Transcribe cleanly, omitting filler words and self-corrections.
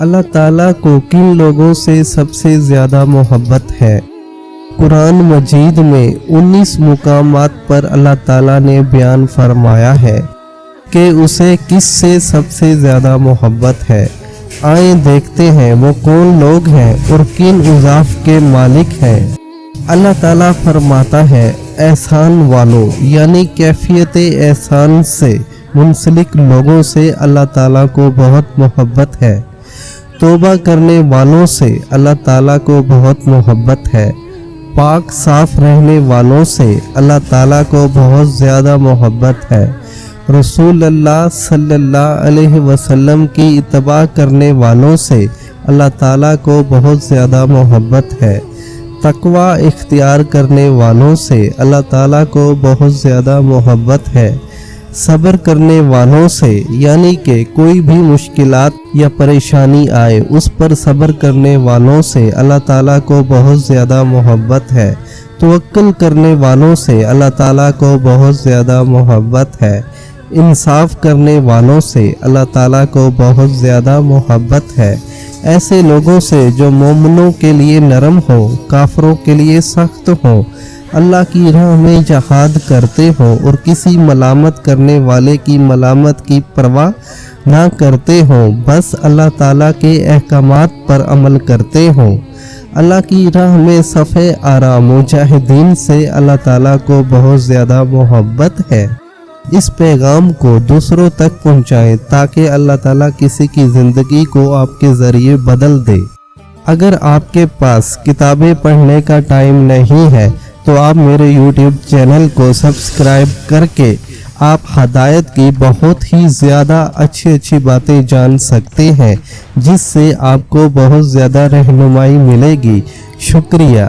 اللہ تعالیٰ کو کن لوگوں سے سب سے زیادہ محبت ہے؟ قرآن مجید میں 19 مقامات پر اللہ تعالیٰ نے بیان فرمایا ہے کہ اسے کس سے سب سے زیادہ محبت ہے۔ آئیں دیکھتے ہیں وہ کون لوگ ہیں اور کن اوصاف کے مالک ہیں۔ اللہ تعالیٰ فرماتا ہے، احسان والوں یعنی کیفیت احسان سے منسلک لوگوں سے اللہ تعالیٰ کو بہت محبت ہے۔ توبہ کرنے والوں سے اللہ تعالیٰ کو بہت محبت ہے۔ پاک صاف رہنے والوں سے اللہ تعالیٰ کو بہت زیادہ محبت ہے۔ رسول اللہ صلی اللہ علیہ وسلم کی اتباع کرنے والوں سے اللہ تعالیٰ کو بہت زیادہ محبت ہے۔ تقوی اختیار کرنے والوں سے اللہ تعالیٰ کو بہت زیادہ محبت ہے۔ صبر کرنے والوں سے یعنی کہ کوئی بھی مشکلات یا پریشانی آئے اس پر صبر کرنے والوں سے اللہ تعالیٰ کو بہت زیادہ محبت ہے۔ توکل کرنے والوں سے اللہ تعالیٰ کو بہت زیادہ محبت ہے۔ انصاف کرنے والوں سے اللہ تعالیٰ کو بہت زیادہ محبت ہے۔ ایسے لوگوں سے جو مومنوں کے لیے نرم ہو، کافروں کے لیے سخت ہو، اللہ کی راہ میں جہاد کرتے ہوں اور کسی ملامت کرنے والے کی ملامت کی پرواہ نہ کرتے ہوں، بس اللہ تعالیٰ کے احکامات پر عمل کرتے ہوں۔ اللہ کی راہ میں صف آرام مجاہدین سے اللہ تعالیٰ کو بہت زیادہ محبت ہے۔ اس پیغام کو دوسروں تک پہنچائیں تاکہ اللہ تعالیٰ کسی کی زندگی کو آپ کے ذریعے بدل دے۔ اگر آپ کے پاس کتابیں پڑھنے کا ٹائم نہیں ہے تو آپ میرے یوٹیوب چینل کو سبسکرائب کر کے آپ ہدایت کی بہت ہی زیادہ اچھی باتیں جان سکتے ہیں، جس سے آپ کو بہت زیادہ رہنمائی ملے گی۔ شکریہ۔